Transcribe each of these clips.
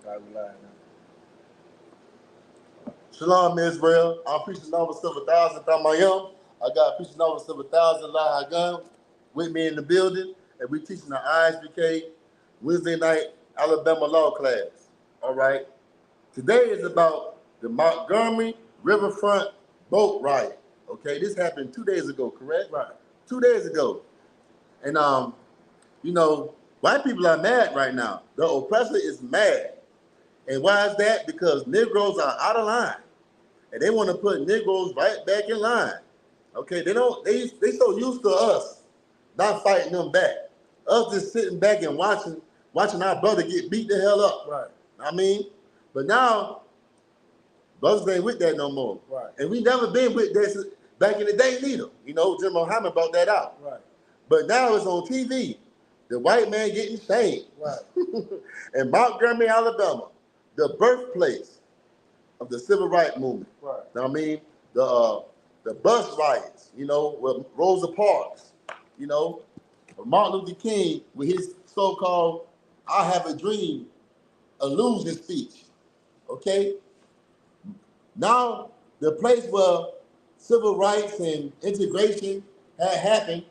God, we lying now. Shalom, Israel. I'm preaching over 7,000 Tamayam. I got preaching over 7,000 La Hagam with me in the building, and we teaching the ISBK Wednesday night Alabama law class. All right. Today is about the Montgomery Riverfront boat riot. Okay, this happened 2 days ago, correct? Right. 2 days ago. And you know, white people are mad right now. The oppressor is mad. And why is that? Because Negroes are out of line. And they want to put Negroes right back in line. Okay, they so used to us not fighting them back. Us just sitting back and watching our brother get beat the hell up. Right. I mean, but now brothers ain't with that no more. Right. And we never been with that back in the day neither. You know, Jim Muhammad brought that out. Right. But now it's on TV. The white man getting shamed. Right. In Montgomery, Alabama, the birthplace of the civil rights movement. Right. Now, I mean, the bus riots, you know, with Rosa Parks, you know, Martin Luther King with his so-called "I Have a Dream" illusion speech. Okay? Now, the place where civil rights and integration had happened,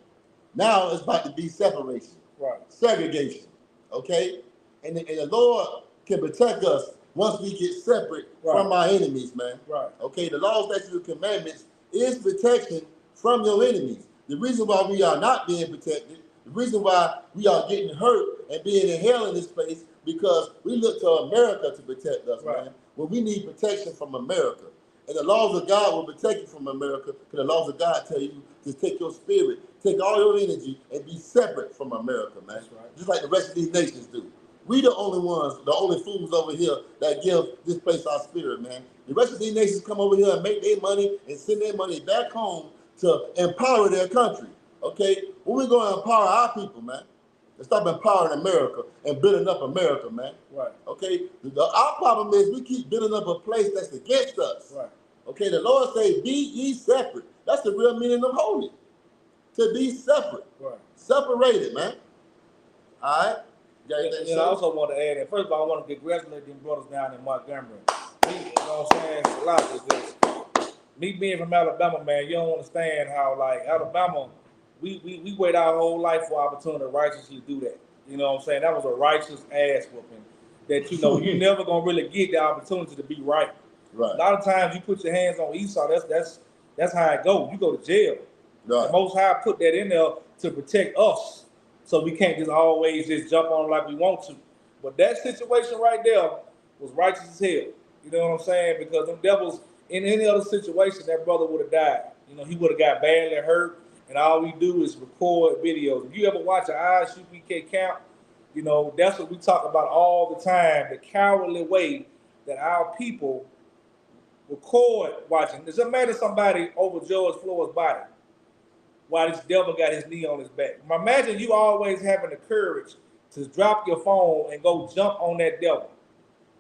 now it's about to be separation, right, segregation, okay? And the Lord can protect us once we get separate from our enemies, man. Right. Okay, the laws, statutes, and commandments is protection from your enemies. The reason why we are not being protected, the reason why we are getting hurt and being in hell in this place, because we look to America to protect us, man. Well, we need protection from America. And the laws of God will protect you from America, because the laws of God tell you to take your spirit, take all your energy, and be separate from America, man. That's right. Just like the rest of these nations do. We the only ones, the only fools over here that give this place our spirit, man. The rest of these nations come over here and make their money and send their money back home to empower their country, okay? When we going to empower our people, man, and stop empowering America and building up America, man. Right. Okay? Our problem is we keep building up a place that's against us. Right. Okay, the Lord say, be ye separate. That's the real meaning of holy. To be separate. Right. Separated, man. All right? I also want to add that, first of all, I want to congratulate them brothers down in Montgomery. You know what I'm saying? It's a lot because me being from Alabama, man, you don't understand how, like, Alabama, we wait our whole life for opportunity to righteously do that. You know what I'm saying? That was a righteous ass whooping that, you know, you never going to really get the opportunity to be right. Right. A lot of times you put your hands on Esau, that's how it goes. You go to jail. Right. The Most High put that in there to protect us. So we can't just always just jump on like we want to. But that situation right there was righteous as hell. You know what I'm saying? Because them devils, in any other situation, that brother would have died. You know, he would have got badly hurt, and all we do is record videos. If you ever watch an ISUPK camp, you know, that's what we talk about all the time, the cowardly way that our people record watching. Does it matter somebody over George Floyd's body while this devil got his knee on his back? Imagine you always having the courage to drop your phone and go jump on that devil.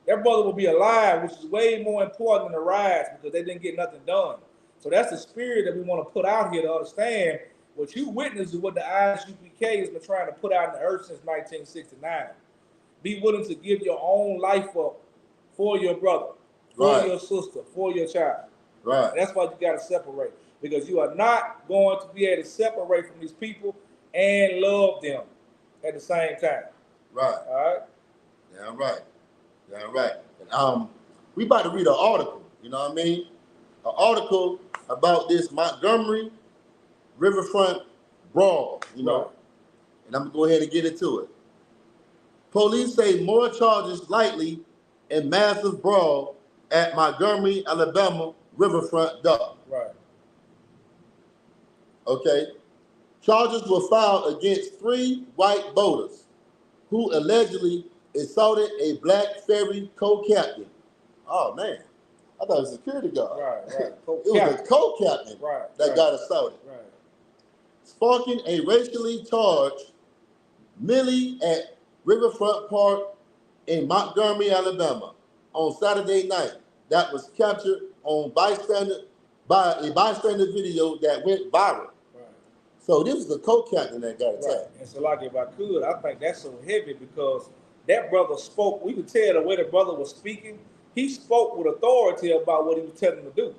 That brother will be alive, which is way more important than the riots because they didn't get nothing done. So that's the spirit that we want to put out here to understand what you witness is what the ISUPK has been trying to put out in the earth since 1969. Be willing to give your own life up for your brother, for your sister, for your child. Right. And that's why you got to separate, because you are not going to be able to separate from these people and love them at the same time. Right. All right? Yeah, right. Yeah, right. And, we about to read an article, you know what I mean? An article about this Montgomery Riverfront brawl, you know? Right. And I'm going to go ahead and get into it. Police say more charges likely in massive brawl at Montgomery, Alabama Riverfront dock. Right. Okay. Charges were filed against 3 white boaters who allegedly assaulted a black ferry co-captain. Oh, man. I thought it was a security guard. Right. It was a co-captain that got assaulted. Right. Sparking a racially charged melee at Riverfront Park in Montgomery, Alabama on Saturday night. That was captured on by a bystander video that went viral. Right. So this is a co-captain that got attacked. Right. And so, like, if I could, I think that's so heavy because that brother spoke. We could tell the way the brother was speaking. He spoke with authority about what he was telling them to do.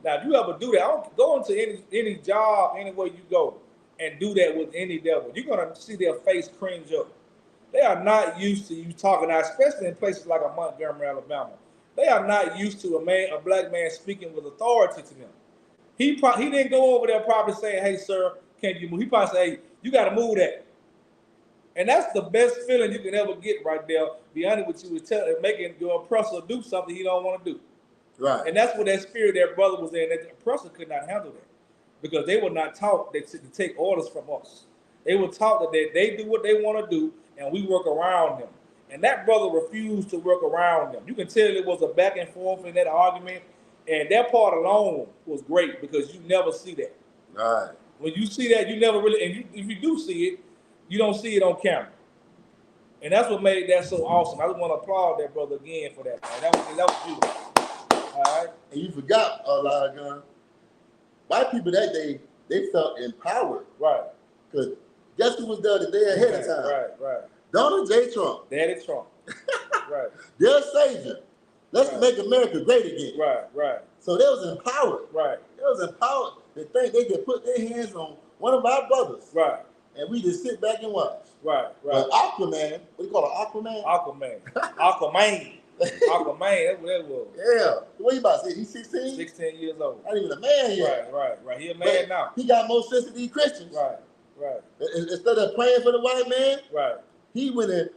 Now, if you ever do that, I don't go into any job, anywhere you go, and do that with any devil. You're gonna see their face cringe up. They are not used to you talking out, especially in places like Montgomery, Alabama. They are not used to a black man speaking with authority to them. He didn't go over there probably saying, "Hey, sir, can you move?" He probably say, "Hey, you got to move that." And that's the best feeling you can ever get right there. Be honest with you, is making your oppressor do something he don't want to do. Right. And that's what that spirit that brother was in. That the oppressor could not handle that because they were not taught to take orders from us. They were taught that they do what they want to do and we work around them. And that brother refused to work around them. You can tell it was a back and forth in that argument. And that part alone was great because you never see that. Right. When you see that, you never really, and if you do see it, you don't see it on camera. And that's what made that so awesome. I just want to applaud that brother again for that, man. That was beautiful. All right. And you forgot, Gun. White people that day, they felt empowered. Right. Because guess who was there the day ahead of time? Right. Donald J. Trump. Daddy Trump. Right. Their savior. Let's make America great again. Right. So they was empowered. Right. They was empowered to think they could put their hands on one of our brothers. Right. And we just sit back and watch. Right. But Aquaman, what do you call it, Aquaman? Aquaman, that's what that was. Yeah. What you about to say? He's 16? 16 years old. Not even a man yet. Right. He a man now. He got more sense than these Christians. Right. Instead of praying for the white man, right, he went in,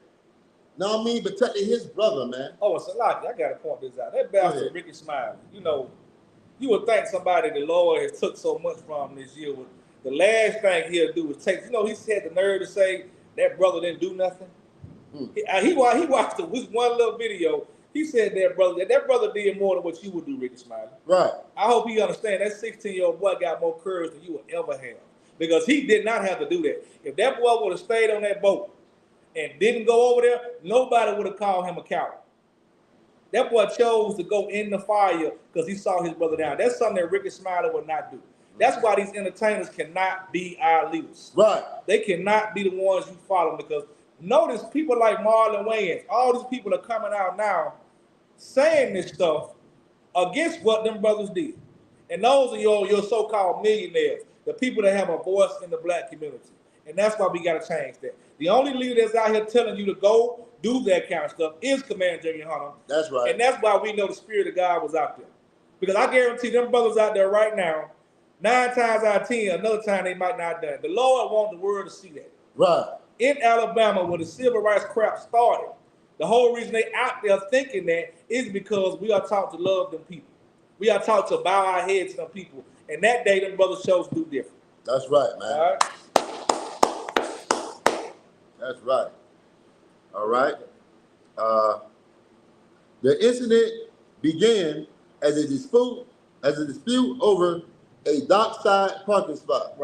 protecting his brother, man. Oh, it's a lot. I got to point this out. That bastard Ricky Smiley, you would think somebody the Lord has took so much from this year would. The last thing he'll do is take. He had the nerve to say that brother didn't do nothing. He watched this one little video. He said that brother did more than what you would do, Ricky Smiley. Right. I hope he understands that 16-year-old boy got more courage than you will ever have because he did not have to do that. If that boy would have stayed on that boat and didn't go over there, nobody would have called him a coward. That boy chose to go in the fire because he saw his brother down. That's something that Ricky Smiley would not do. That's why these entertainers cannot be our leaders. Right. They cannot be the ones you follow because notice people like Marlon Wayans, all these people are coming out now saying this stuff against what them brothers did. And those are your so-called millionaires, the people that have a voice in the black community. And that's why we got to change that. The only leader that's out here telling you to go do that kind of stuff is Commander Junior Hunter. That's right. And that's why we know the Spirit of God was out there. Because I guarantee them brothers out there right now, 9 times out of 10, another time they might not have done it. The Lord wants the world to see that. Right. In Alabama, where the civil rights crap started, the whole reason they out there thinking that is because we are taught to love them people. We are taught to bow our heads to them people. And that day, them brothers chose to do different. That's right, man. All right? That's right. All right. The incident began as a dispute over a dockside parking spot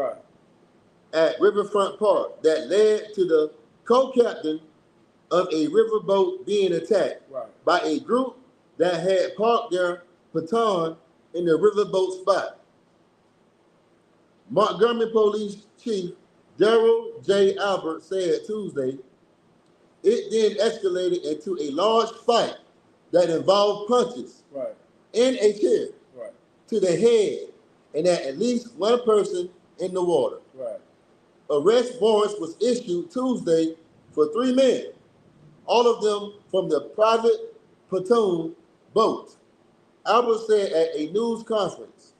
at Riverfront Park that led to the co-captain of a riverboat being attacked by a group that had parked their baton in the riverboat spot. Montgomery Police Chief Daryl J. Albert said Tuesday, it then escalated into a large fight that involved punches in a chair to the head and at least one person in the water. Arrest warrants was issued Tuesday for 3 men, all of them from the private pontoon boat. Albert said at a news conference,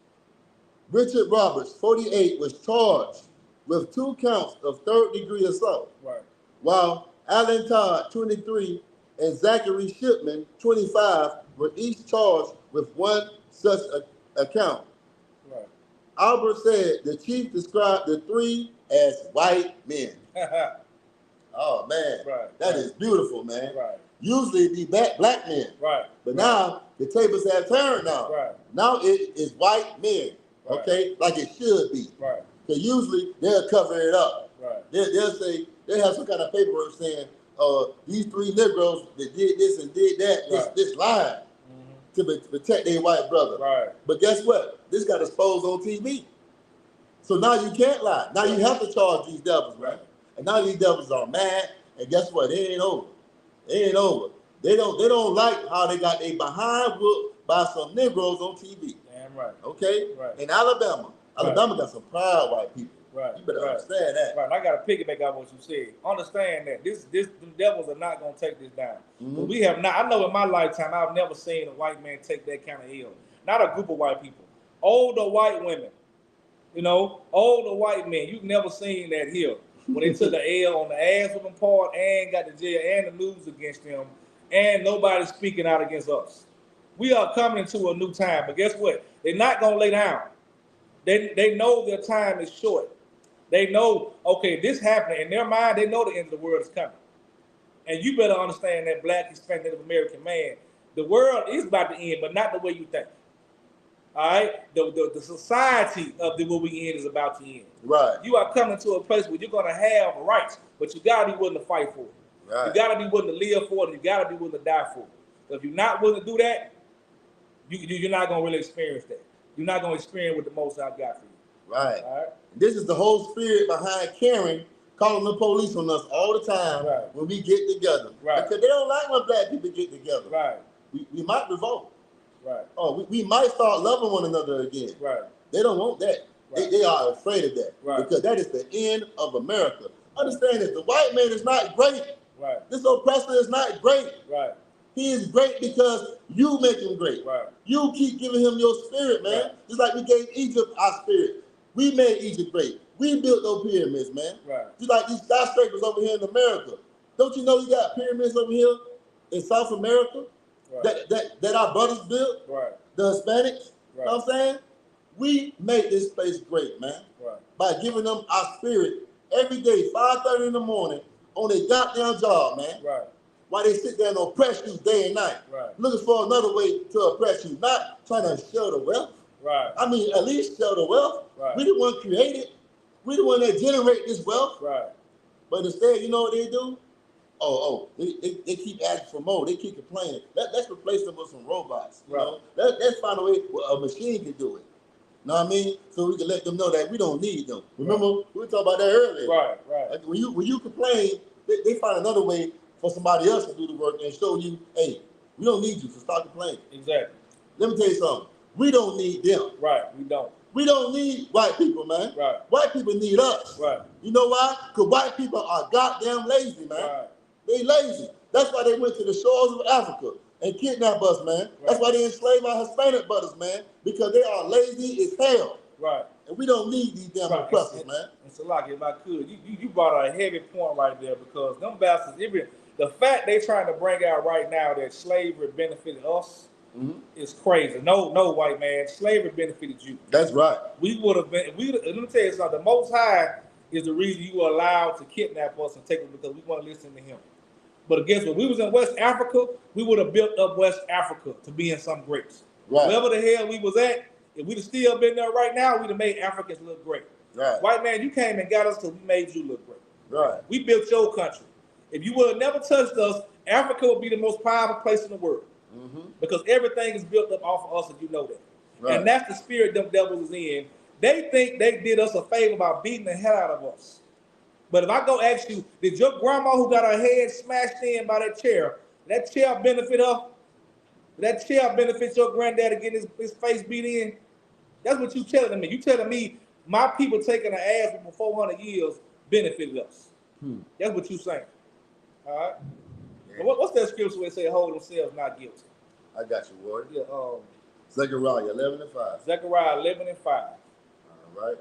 Richard Roberts, 48, was charged with 2 counts of third-degree assault, while Alan Todd, 23, and Zachary Shipman, 25, were each charged with 1 such account. Albert said the chief described the 3 as white men. Oh, man. That is beautiful, man. Usually it'd be black men. But now the tables have turned now. Now it is white men. Okay? Like it should be. Because usually they'll cover it up. They'll say, they'll have some kind of paperwork saying, these 3 Negroes that did this and did that, this line to protect their white brother. But guess what? This got exposed on TV. So now you can't lie. Now you have to charge these devils, right? And now these devils are mad, and guess what? It ain't over. It ain't over. They don't like how they got their behind whooped by some Negroes on TV. Damn right. Okay? Right. In Alabama. Alabama got some proud white people. Right. You better understand that. Right. I gotta piggyback on what you said. Understand that them devils are not gonna take this down. Mm-hmm. We have not. I know in my lifetime I've never seen a white man take that kind of ill. Not a group of white people. Older white women. You know, older white men. You've never seen that here. When they took the L on the ass of them part and got the jail and the news against them, and nobody speaking out against us. We are coming into a new time, but guess what? They're not gonna lay down. They know their time is short. They know, okay, this happening in their mind. They know the end of the world is coming, and you better understand that Black, Hispanic, Native American man. The world is about to end, but not the way you think. All right, the society of the what we end is about to end. Right. You are coming to a place where you're gonna have rights, but you gotta be willing to fight for it. Right. You gotta be willing to live for it. You gotta be willing to die for it. So if you're not willing to do that, you're not gonna really experience that. You're not gonna experience what the Most High got for you. Right. All right. This is the whole spirit behind Karen calling the police on us all the time when we get together. Right. Because they don't like when Black people get together. Right. We might revolt. Right. Oh, we might start loving one another again. Right. They don't want that. Right. They are afraid of that. Right. Because that is the end of America. Understand this, the white man is not great. Right. This oppressor is not great. Right. He is great because you make him great. Right. You keep giving him your spirit, man. Right. Just like we gave Egypt our spirit. We made Egypt great. We built those pyramids, man. Right. Just like these skyscrapers over here in America. Don't you know we got pyramids over here in South America Right. that our brothers built? Right. The Hispanics. Right. You know what I'm saying? We made this place great, man. Right. By giving them our spirit every day, 5:30 in the morning, on their goddamn job, man. Right. While they sit there and oppress you day and night. Right. Looking for another way to oppress you, not trying to share the wealth. Right. I mean, at least share the wealth. Right. We the one create it. We the one that generate this wealth. Right. But instead, you know what they do? They keep asking for more. They keep complaining. Let's replace them with some robots. You know? Let's find a way where a machine can do it. Know what I mean? So we can let them know that we don't need them. Remember, we were talking about that earlier. Right. Right. Like when you complain, they find another way for somebody else to do the work and show you, hey, we don't need you, so stop complaining. Exactly. Let me tell you something. We don't need them. Right. We don't. We don't need white people, man. Right. White people need us. Right. You know why? Because white people are goddamn lazy, man. Right. They lazy. That's why they went to the shores of Africa and kidnapped us, man. Right. That's why they enslaved our Hispanic brothers, man. Because they are lazy as hell. Right. And we don't need these damn oppressors, man. And Salaki, if I could, you brought a heavy point right there because them bastards, the fact they trying to bring out right now that slavery benefited us is crazy. No, white man, slavery benefited you. That's right. We would have been. Let me tell you something. The Most High is the reason you were allowed to kidnap us and take us because we want to listen to Him. But guess what? We was in West Africa. We would have built up West Africa to be in some greats. Right. Wherever the hell we was at, if we'd have still been there right now, we'd have made Africans look great. Right. White man, you came and got us because we made you look great. Right. We built your country. If you would have never touched us, Africa would be the most powerful place in the world. Because everything is built up off of us, and you know that. Right. And that's the spirit them devils is in. They think they did us a favor by beating the hell out of us. But if I go ask you, did your grandma who got her head smashed in by that chair benefit her? Did that chair benefit your granddaddy getting his face beat in? That's what you telling me. You telling me my people taking an ass for 400 years benefited us. That's what you saying. All right? Yeah. What's that scripture where it say hold themselves not guilty? I got you, Ward. Yeah, Zechariah 11:5. Zechariah 11:5. All right.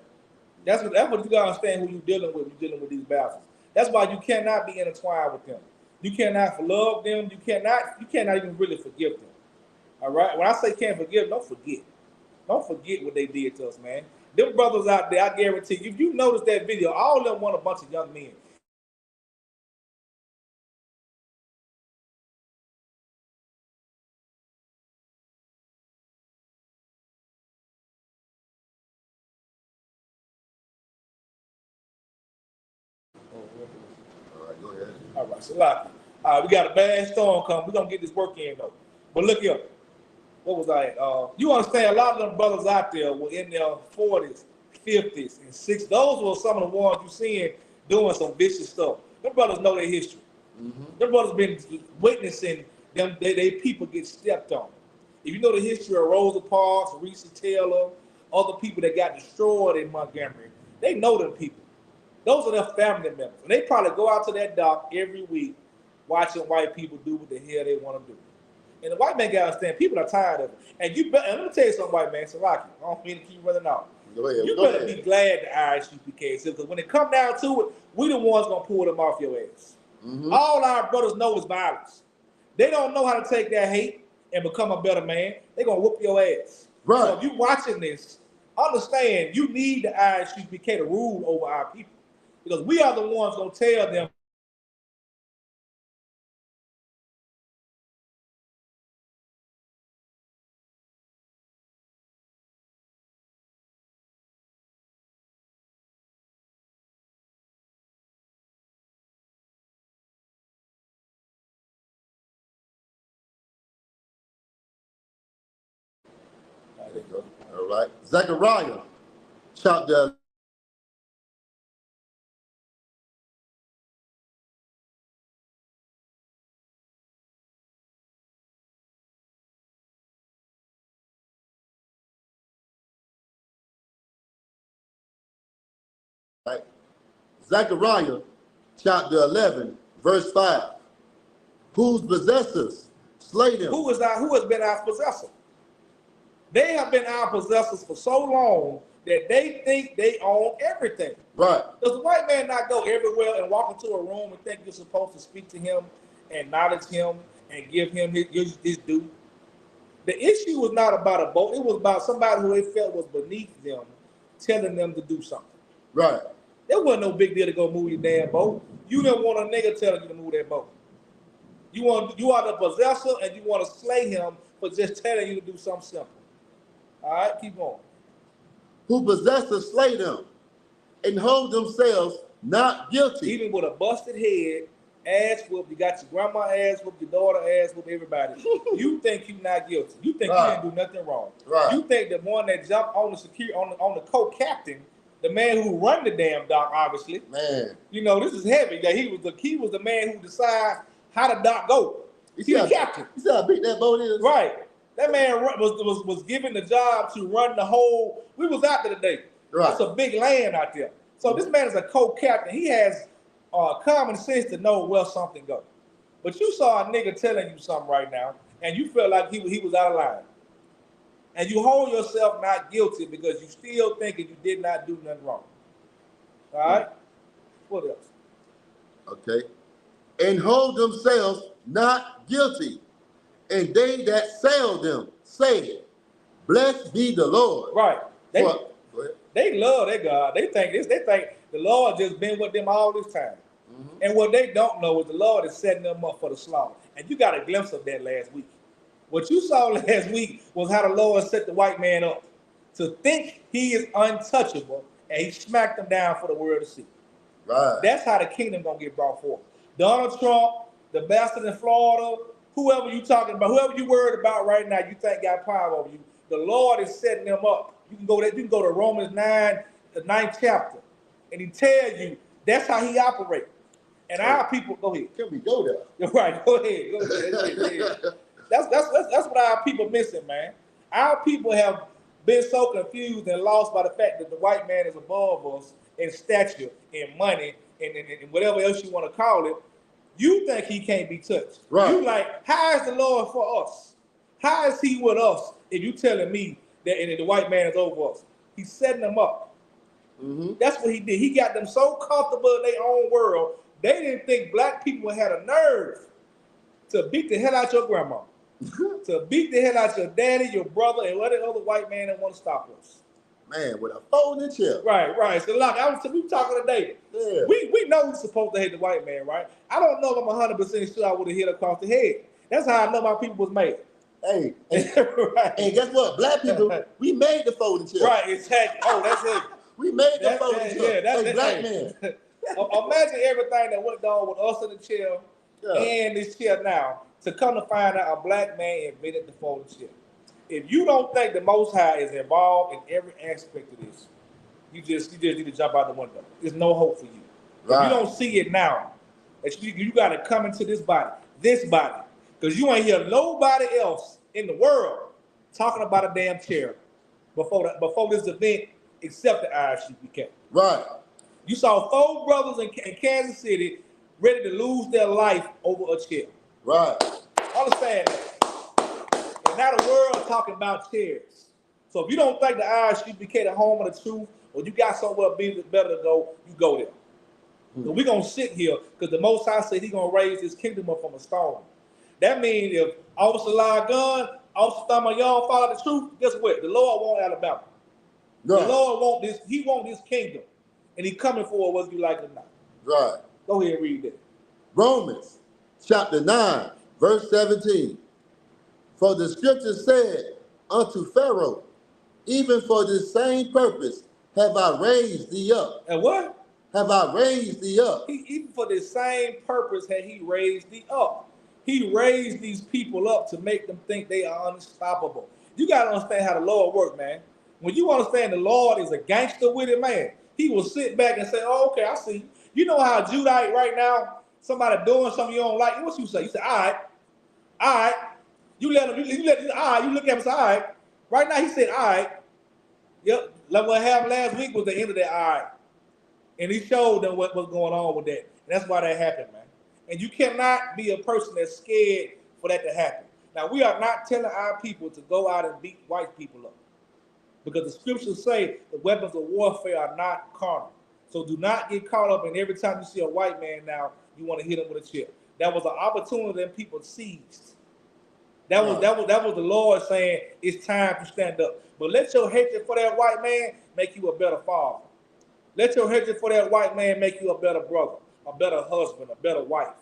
That's what you gotta understand who you're dealing with. You're dealing with these bastards. That's why you cannot be intertwined with them. You cannot love them. You cannot even really forgive them. All right. When I say can't forgive, don't forget. Don't forget what they did to us, man. Them brothers out there, I guarantee you. If you notice that video, all of them want a bunch of young men. All right, go ahead. All right, so we got a bad storm coming. We're going to get this work in, though. But look here. What was I at? You understand, a lot of them brothers out there were in their 40s, 50s, and 60s. Those were some of the ones you seeing doing some vicious stuff. Them brothers know their history. Them brothers been witnessing them. They people get stepped on. If you know the history of Rosa Parks, Reesa Taylor, other people that got destroyed in Montgomery, they know them people. Those are their family members. And they probably go out to that dock every week watching white people do what the hell they want to do. And the white man got to understand, people are tired of it. And you better, and let me tell you something, white man, Salaki, I don't mean to keep running out. You better be glad the ISUPK is here, because when it come down to it, we the ones going to pull them off your ass. All our brothers know is violence. They don't know how to take that hate and become a better man. They're going to whoop your ass. Right. So if you watching this, understand you need the ISUPK to rule over our people. Because we are the ones going to tell them. There you go. All right. Zechariah, chapter 11, verse 5. Whose possessors slay them? Who has been our possessor? They have been our possessors for so long that they think they own everything. Right. Does the white man not go everywhere and walk into a room and think you're supposed to speak to him, acknowledge him, and give him his due? The issue was not about a boat. It was about somebody who they felt was beneath them, telling them to do something. Right. There wasn't no big deal to go move your damn boat. You didn't want a nigga telling you to move that boat. You are the possessor, and you want to slay him for just telling you to do something simple. All right, keep going. Who possessors slay them and hold themselves not guilty. Even with a busted head, ass whoop, you got your grandma ass whoop, your daughter ass whoop, everybody. You think you're not guilty. You think you didn't do nothing wrong. Right. You think the one that jumped on the on the co-captain, the man who run the damn dock, obviously. Man. You know, this is heavy. That he was the man who decided how the dock go. He's the captain. You see how big that boat is? Right. That man was given the job to run the whole. We was out there today. Right. It's a big land out there. So this man is a co-captain. He has common sense to know where something goes. But you saw a nigga telling you something right now, and you felt like he was out of line. And you hold yourself not guilty because you still thinking you did not do nothing wrong. All right? What else? Okay. And hold themselves not guilty. And they that sell them say, blessed be the Lord. Right. They love their God. They think the Lord just been with them all this time. Mm-hmm. And what they don't know is the Lord is setting them up for the slaughter. And you got a glimpse of that last week. What you saw last week was how the Lord set the white man up to think he is untouchable, and he smacked him down for the world to see. Right. That's how the kingdom gonna get brought forth. Donald Trump, the bastard in Florida, whoever you talking about, whoever you worried about right now, you think got power over you. The Lord is setting them up. You can go to Romans 9, the 9th chapter, and he tells you that's how he operates. And our people, go ahead. Can we go there? Right, go ahead. That's what our people missing, man. Our people have been so confused and lost by the fact that the white man is above us in stature, in money, and whatever else you want to call it. You think he can't be touched. Right. You like, how is the Lord for us? How is he with us if you telling me that the white man is over us? He's setting them up. Mm-hmm. That's what he did. He got them so comfortable in their own world, they didn't think black people had a nerve to beat the hell out your grandma, to beat the hell out your daddy, your brother, and any other white man that want to stop us. Man, with a folding chair. Right. So look, we talking today. Yeah. We know we're supposed to hate the white man, right? I don't know if I'm 100% sure I would have hit across the head. That's how I know my people was made. Hey, right. And guess what? Black people, we made the folding chair. Right, exactly. Oh, that's it. We made the folding chair. Yeah, that's black man. Imagine everything that went on with us in the chair and this chair now, to come to find out a black man invented the folding chair. If you don't think the Most High is involved in every aspect of this, you just need to jump out the window. There's no hope for you. Right. If you don't see it now, that you got to come into this body, because you ain't hear nobody else in the world talking about a damn chair before this event except the ISUPK. Right. You saw 4 brothers in Kansas City ready to lose their life over a chair. Right. Understand that. And now the world talking about chairs. So if you don't think the ISUPK the home of the truth, or you got somewhere better to go, you go there. So we're going to sit here because the Most High said he's going to raise his kingdom up from a stone. That means if Officer Gun, Officer Thumb Young follow the truth, guess what? The Lord want Alabama. Right. The Lord want this. He want this kingdom. And he coming for it whether you like it or not. Right. Go ahead and read that. Romans chapter 9, verse 17. For the scripture said unto Pharaoh, even for this same purpose have I raised thee up. And what? Have I raised thee up. Even for the same purpose had he raised thee up. He raised these people up to make them think they are unstoppable. You got to understand how the Lord works, man. When you understand the Lord is a gangster with it, man, he will sit back and say, oh, okay, I see. You know how Judite right now, somebody doing something you don't like, what you say? You say, all right. You let him, you look at him and say, all right. Right now he said, all right. Yep, like what happened last week was the end of that, all right. And he showed them what was going on with that. And that's why that happened, man. And you cannot be a person that's scared for that to happen. Now, we are not telling our people to go out and beat white people up, because the scriptures say the weapons of warfare are not carnal. So do not get caught up in every time you see a white man now, you want to hit him with a chip. That was an opportunity that people seized. That was the Lord saying it's time to stand up. But let your hatred for that white man make you a better father. Let your hatred for that white man make you a better brother, a better husband, a better wife.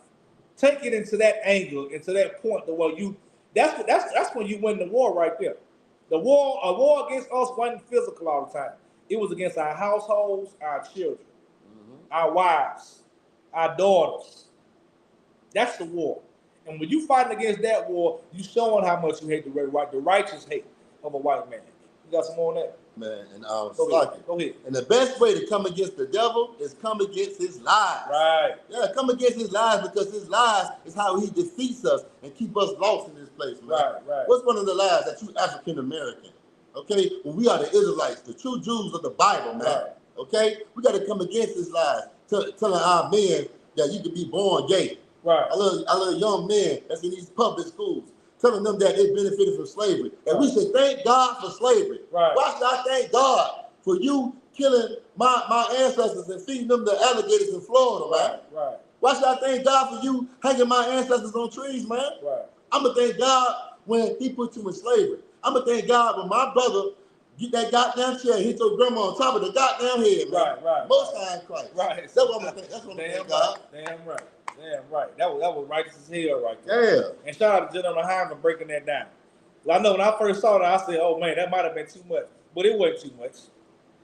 Take it into that angle, into that point to where you. That's when you win the war right there. A war against us wasn't physical all the time. It was against our households, our children, our wives, our daughters. That's the war. And when you fighting against that war, you showing how much you hate the righteous hate of a white man. You got some more on that? Man, and Go ahead. And the best way to come against the devil is come against his lies. Right. Yeah, come against his lies, because his lies is how he defeats us and keep us lost in this place, man. Right. What's one of the lies that you African American? Okay, when we are the Israelites, the true Jews of the Bible, man. Right. Okay, we got to come against his lies, telling our men that you can be born gay. Right. I love young men that's in these public schools, telling them that they benefited from slavery. And we should thank God for slavery. Right. Why should I thank God for you killing my ancestors and feeding them the alligators in Florida, man? Right. Why should I thank God for you hanging my ancestors on trees, man? Right. I'm going to thank God when he put you in slavery. I'm going to thank God when my brother get that goddamn chair, hit your grandma on top of the goddamn head, man. Right. Most High in Christ. Right. That's what I'm going to thank. That's what I'm going to thank God. Damn right. Damn right. That was righteous as hell right there. Yeah. And shout out to General Heim for breaking that down. I know when I first saw that, I said, oh man, that might have been too much. But it wasn't too much.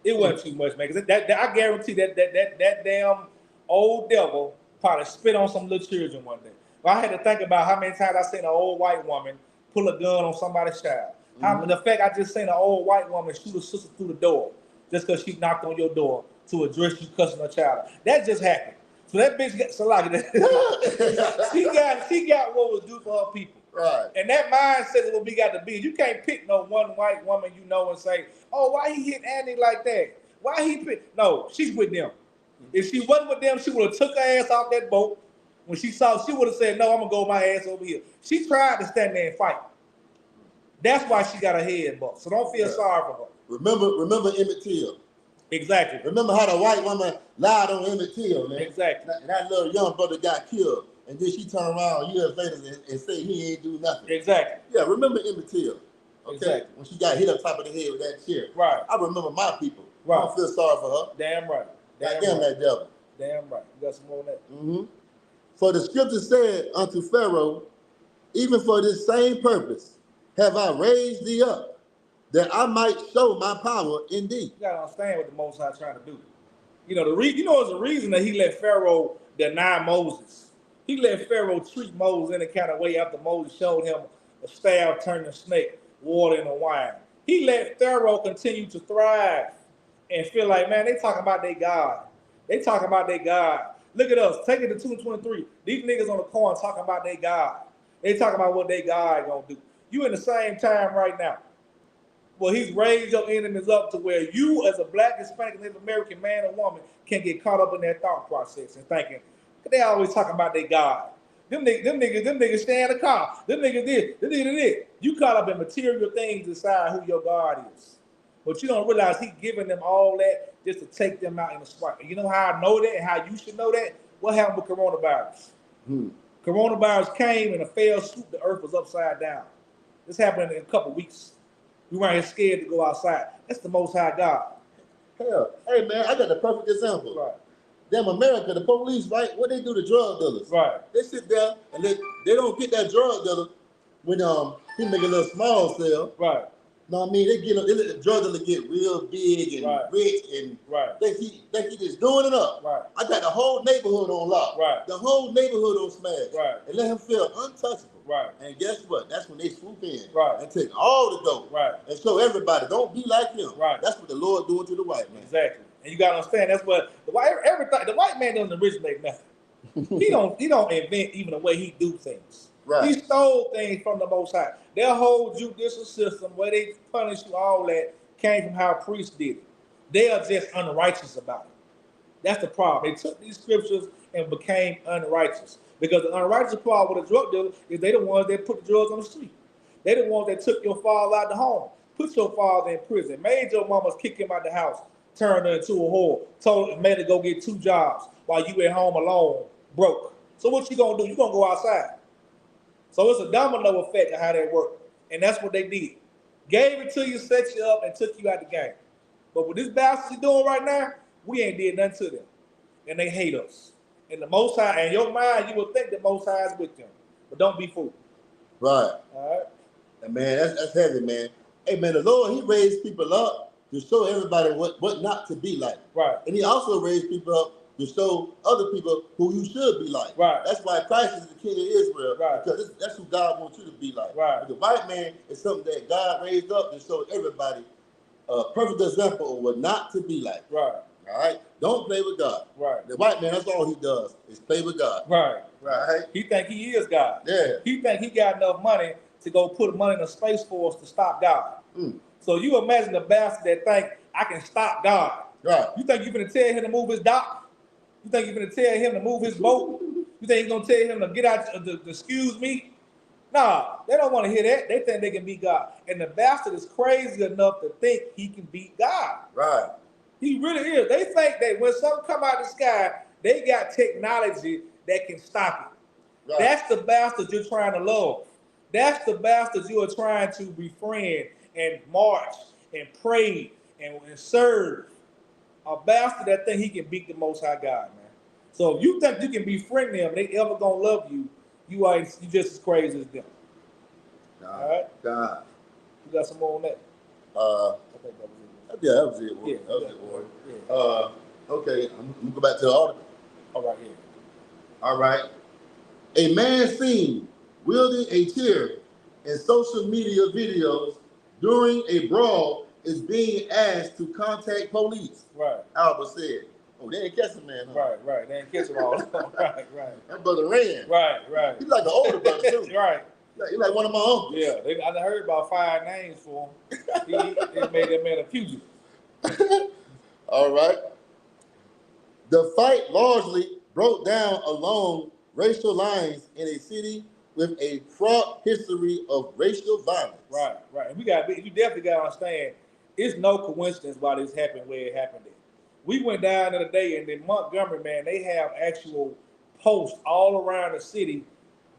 It wasn't too much, man. Because I guarantee that damn old devil probably spit on some little children one day. But I had to think about how many times I seen an old white woman pull a gun on somebody's child. The fact I just seen an old white woman shoot a sister through the door just because she knocked on your door to address you cussing her child. That just happened. So that bitch got she got what was due for her people. Right. And that mindset is what we got to be. You can't pick no one white woman you know and say, oh, why he hit Andy like that? Why he pick? No, she's with them. If she wasn't with them, she would have took her ass off that boat. When she saw, she would have said, no, I'm going to go my ass over here. She tried to stand there and fight. That's why she got her head bucked. So don't feel sorry for her. Remember Emmett Till. Exactly. Remember how the white woman lied on Emmett Till, man? Exactly. And that little young brother got killed. And then she turned around years later and say he ain't do nothing. Exactly. Yeah, remember Emmett Till. Okay? Exactly. When she got hit up top of the head with that chair. Right. I remember my people. Right. I don't feel sorry for her. Damn right. Damn that devil. Damn right. You got some more on that? Mm-hmm. For the scripture said unto Pharaoh, even for this same purpose have I raised thee up, that I might show my power in thee. You gotta understand what the Most High trying to do. You know, there's a reason that he let Pharaoh deny Moses. He let Pharaoh treat Moses in a kind of way after Moses showed him a staff turning a snake, water into wine. He let Pharaoh continue to thrive and feel like, man, they talking about their God. They talking about their God. Look at us. Take it to 223. These niggas on the corner talking about their God. They talking about what their God gonna do. You in the same time right now. Well, he's raised your enemies up to where you, as a black, Hispanic, Native American man or woman, can get caught up in that thought process and thinking, they always talking about their God. Them niggas stay in the car. Them niggas this. You caught up in material things inside who your God is. But you don't realize he giving them all that just to take them out in the spot. You know how I know that and how you should know that? What happened with coronavirus? Coronavirus came in a failed swoop. The earth was upside down. This happened in a couple weeks. We weren't here scared to go outside. That's the Most High God. Hell, hey man, I got the perfect example. Right. Them America, the police, right? What they do to drug dealers? Right. They sit there and they don't get that drug dealer when he make a little small sale. Right. No, I mean they let the drug dealer get real big and rich and think he just doing it up. Right. I got the whole neighborhood on lock. Right. The whole neighborhood on smash. Right. And let him feel untouchable. Right. And guess what? That's when they swoop in. Right. And take all the dope. Right. And show everybody, don't be like him. Right. That's what the Lord doing to the white man. Exactly. And you gotta understand that's what the white man doesn't originate nothing. He don't invent even the way he do things. Right. He stole things from the Most High. Their whole judicial system, where they punish you, all that came from how priests did it. They are just unrighteous about it. That's the problem. They took these scriptures and became unrighteous. Because the unrighteous part with a drug dealer is they the ones that put the drugs on the street. They the ones that took your father out the home, put your father in prison, made your mamas kick him out the house, turned her into a whore, made her go get 2 jobs while you at home alone, broke. So what you gonna do? You gonna go outside. So it's a domino effect of how that worked. And that's what they did. Gave it to you, set you up, and took you out the game. But what this bastard is doing right now, we ain't did nothing to them. And they hate us. And the Most High, in your mind, you will think the Most High is with them. But don't be fooled. Right. All right? And man, that's heavy, man. Hey, man, the Lord, he raised people up to show everybody what not to be like. Right. And he also raised people up to show other people who you should be like. Right. That's why Christ is the King of Israel. Right. Because that's who God wants you to be like. Right. But the white man is something that God raised up to show everybody a perfect example of what not to be like. Right. All right? Don't play with God. Right. The white man, that's all he does is play with God. Right. Right. He think he is God. Yeah. He think he got enough money to go put money in a space force to stop God. So you imagine the bastard that think I can stop God. Right. You think you're gonna tell him to move his dock? You think you're gonna tell him to move his boat? You think you're gonna tell him to get out the excuse me? Nah, they don't want to hear that. They think they can beat God. And the bastard is crazy enough to think he can beat God. Right. He really is. They think that when something come out of the sky, they got technology that can stop it. Right. That's the bastard you're trying to love. That's the bastard you are trying to befriend and march and pray and serve. A bastard that think he can beat the Most High God, man. So if you think you can befriend them, they ever gonna love you, you just as crazy as them. God. All right? God. You got some more on that? I think that was it. Yeah, that was it. Yeah, that was it, Warren. Yeah. Okay, I'm gonna go back to the article. All right, yeah. All right. A man seen wielding a chair in social media videos during a brawl is being asked to contact police. Right. Albert said. Oh, they ain't catch the man, huh? Right. They ain't catch him all. Right. That brother ran. Right. He's like an older brother, too. Right. He's like one of my uncles. Yeah, I done heard about 5 names for him. He made that man a fugitive. All right. The fight largely broke down along racial lines in a city with a fraught history of racial violence. Right. And you definitely got to understand, it's no coincidence why this happened where it happened at. We went down the other day, and in Montgomery, man, they have actual posts all around the city,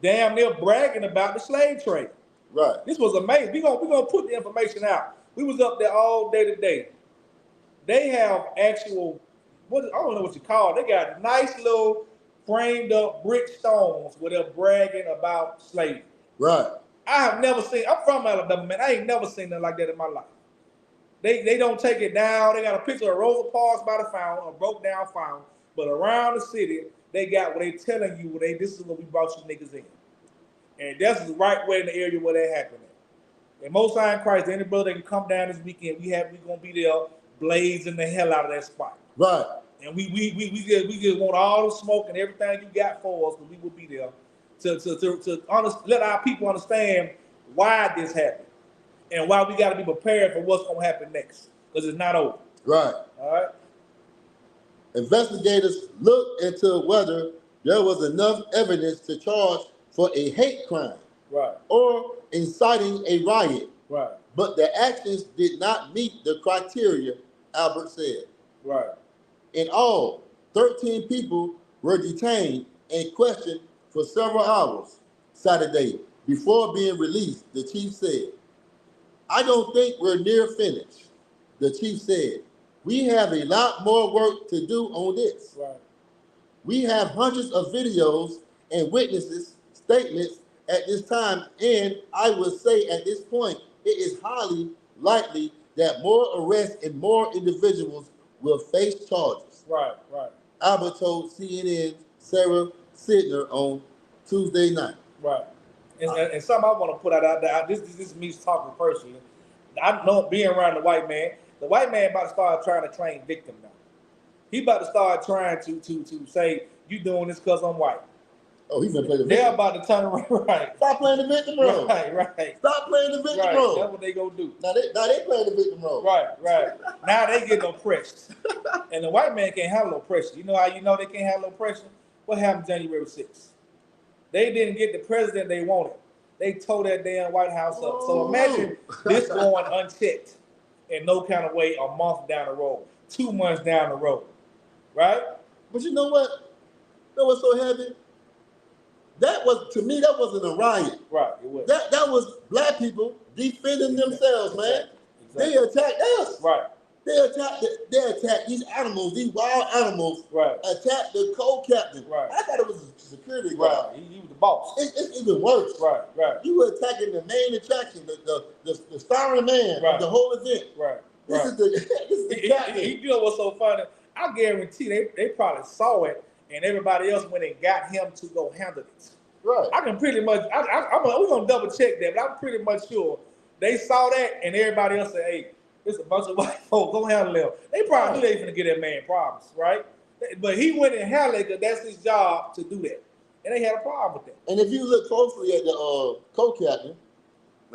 damn near bragging about the slave trade. Right. This was amazing. We're gonna put the information out. We was up there all day today. They have actual, I don't know what you call it. They got nice little framed up brick stones where they're bragging about slavery. Right. I have never seen, I'm from Alabama, man. I ain't never seen nothing like that in my life. They don't take it down. They got a picture of Rosa Parks by the fountain, a broke down fountain. But around the city, they got what they telling you, this is what we brought you niggas in. And that's the right way in the area where that happened at. And Most High in Christ, any brother that can come down this weekend, we gonna be there blazing the hell out of that spot. Right. And we just want all the smoke and everything you got for us, but we will be there to let our people understand why this happened and why we got to be prepared for what's going to happen next, because it's not over. Right. All right. Investigators looked into whether there was enough evidence to charge for a hate crime, right, or inciting a riot, right, but the actions did not meet the criteria, Albert said. Right. In all, 13 people were detained and questioned for several hours Saturday before being released, the chief said. I don't think we're near finished, the chief said. We have a lot more work to do on this. Right. We have hundreds of videos and witnesses' statements at this time, and I would say at this point, it is highly likely that more arrests and more individuals will face charges. Right, right. Albert told CNN's Sarah Sidner on Tuesday night. Right. And something I want to put out there, this is me talking personally. I know being around the white man about to start trying to claim victim now. He about to start trying to say, you doing this because I'm white. Oh, he's been playing the victim. They're victim. about to turn around. Right. Stop playing the victim role. Right. Stop playing the victim role. That's what they gonna do. Now they playing the victim role. Right. Now they getting oppressed. And the white man can't handle oppression. You know how you know they can't handle oppression? What happened January 6th? They didn't get the president they wanted. They tore that damn White House up. So imagine this going unchecked in no kind of way a month down the road, 2 months down the road, right? But you know what? That was so heavy. That was, to me, that wasn't a riot. Right, it was. That was black people defending themselves, man. Exactly. They attacked us. Right. They attacked these animals, these wild animals. Right. Attacked the co-captain. Right. I thought it was a security guard. Right. He was the boss. It's even worse. Right. You were attacking the main attraction, the starring man of the whole event. Right. This is the captain. You know what's so funny? I guarantee they probably saw it, and everybody else went and got him to go handle it. Right. I can pretty much. We're gonna double check that, but I'm pretty much sure they saw that, and everybody else said, "Hey, it's a bunch of white folks. Go handle them." They probably knew they finna get that man problems, right? But he went and handled it because that's his job to do that, and they had a problem with that. And if you look closely at the co-captain,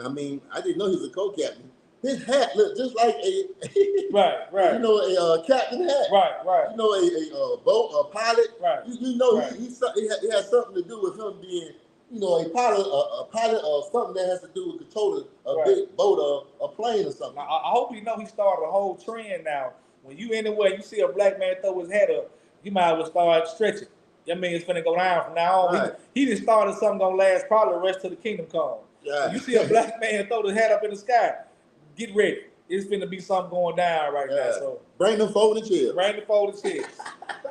I mean, I didn't know he was a co-captain. His hat looked just like a right. You know, a captain hat. Right. You know, a boat, a pilot. Right. You know, he has something to do with him being, you know, a pilot or something that has to do with controlling a big boat or a plane or something. Now, I hope you know he started a whole trend now. When you anywhere you see a black man throw his hat up, you might as well start stretching. That means it's finna go down from now on. Right. He just started something gonna last probably the rest of the kingdom come. Yeah. You see a black man throw his hat up in the sky, get ready. It's finna be something going down right now. So bring them folding chairs. Bring the folding chairs.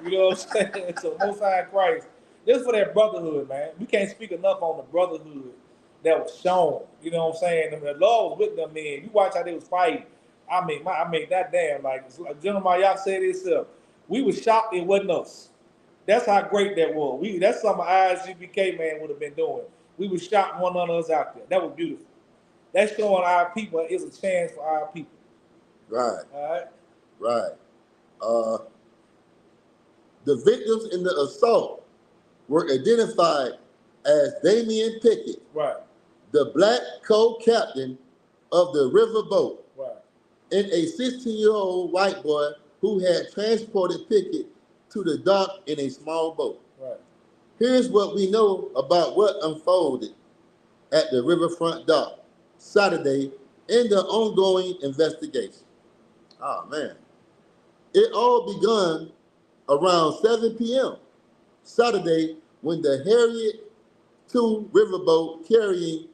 You know what I'm saying? So Most High Christ. This is for that brotherhood, man. We can't speak enough on the brotherhood that was shown. You know what I'm saying? And the Lord was with them men. You watch how they was fighting. I mean, that damn, like General Mayak said himself. We was shocked it wasn't us. That's how great that was. That's something ISGBK man would have been doing. We was shouting one another out there. That was beautiful. That's showing our people is a chance for our people. Right. All right. The victims in the assault were identified as Damian Pickett, right, the black co-captain of the riverboat, right, and a 16-year-old white boy who had transported Pickett to the dock in a small boat. Right. Here's what we know about what unfolded at the riverfront dock Saturday in the ongoing investigation. Oh, man. It all begun around 7 p.m. Saturday when the Harriet II riverboat carrying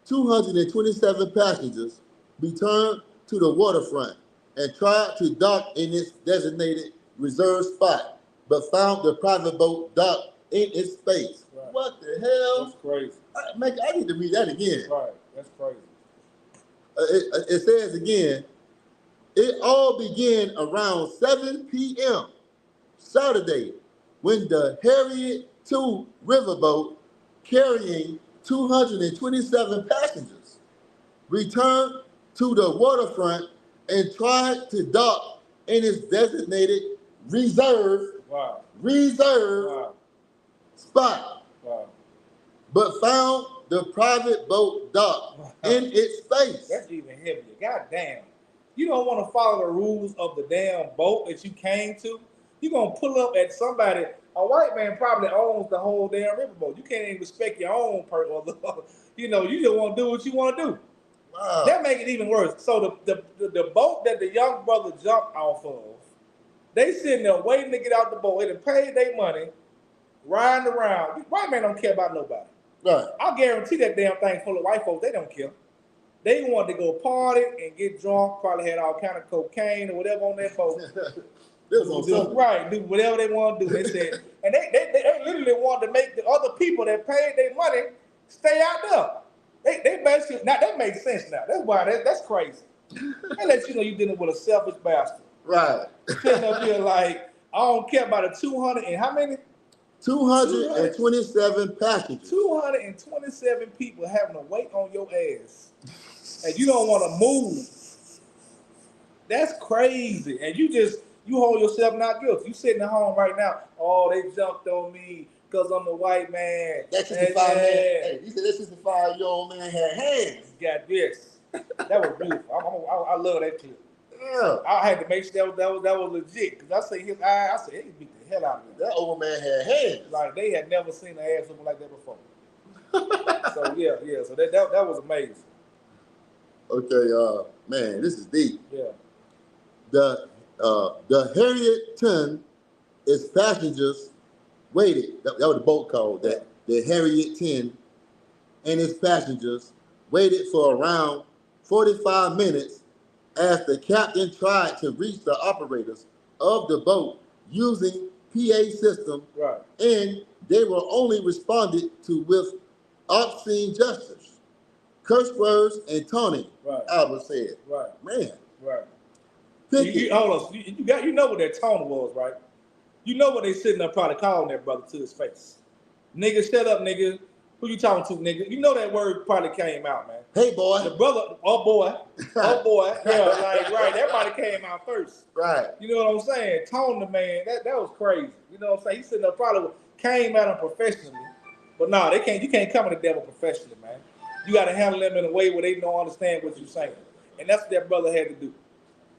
227 passengers returned to the waterfront and tried to dock in its designated reserve spot, but found the private boat docked in its space. Right. What the hell? That's crazy. I need to read that again. Right, that's crazy. It says again, it all began around 7 p.m. Saturday when the Harriet II riverboat carrying 227 passengers returned to the waterfront and tried to dock in its designated reserved spot, but found the private boat docked in its space. That's even heavier. God damn. You don't want to follow the rules of the damn boat that you came to. You're going to pull up at somebody. A white man probably owns the whole damn riverboat. You can't even respect your own person. You know, you just want to do what you want to do. Wow. That make it even worse. So the boat that the young brother jumped off of, they sitting there waiting to get out the boat. They done paid their money, riding around. White man don't care about nobody. Right. I guarantee that damn thing full of white folks, they don't care. They wanted to go party and get drunk, probably had all kind of cocaine or whatever on that boat. Right, do whatever they want to do. They said, and they literally wanted to make the other people that paid their money stay out there. They basically, now that makes sense now. That's why that's crazy. They let you know you're dealing with a selfish bastard. Right. Sitting up here like, I don't care about the 200 and how many? 227 passengers. 227 people having to wait on your ass. And you don't want to move. That's crazy. And you hold yourself not guilty. You sitting at home right now, oh, they jumped on me because I'm a white man. That 65 man, hey, you said that 65-year-old man had hands. Got this. That was beautiful. I love that clip. Yeah. I had to make sure that was legit. Because I say his eye, I said, he beat the hell out of me. That old man had hands. Like, they had never seen an ass looking like that before. So, yeah. So that was amazing. Okay, man, this is deep. Yeah. The Harriet-10, its passengers waited. That was the boat called that. The Harriet-10 and its passengers waited for around 45 minutes as the captain tried to reach the operators of the boat using PA system, right, and they were only responded to with obscene gestures, curse words, and taunting. Right. Albert said. Right. Man. Right. Pickett. Hold on. You know what that tone was, right? You know what they sitting there probably calling that brother to his face. Nigga, shut up, nigga. Who you talking to, nigga? You know that word probably came out, man. Hey, boy. The brother, oh boy. Yeah, like, right. That probably came out first. Right. You know what I'm saying? Tone the man, that was crazy. You know what I'm saying? He sitting there probably came at him professionally. But nah, you can't come at the devil professionally, man. You got to handle them in a way where they don't understand what you're saying. And that's what that brother had to do.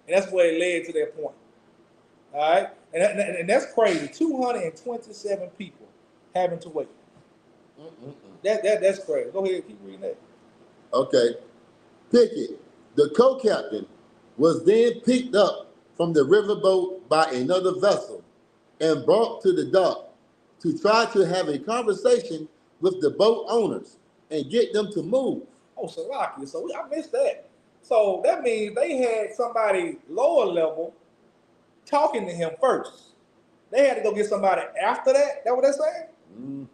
And that's where it led to that point. All right? And that's crazy. 227 people having to wait. That's crazy. Go ahead, keep reading that. Okay. Pickett, the co-captain, was then picked up from the riverboat by another vessel and brought to the dock to try to have a conversation with the boat owners and get them to move. Oh, Salakia. So I missed that. So that means they had somebody lower level talking to him first. They had to go get somebody after that. That what they're saying?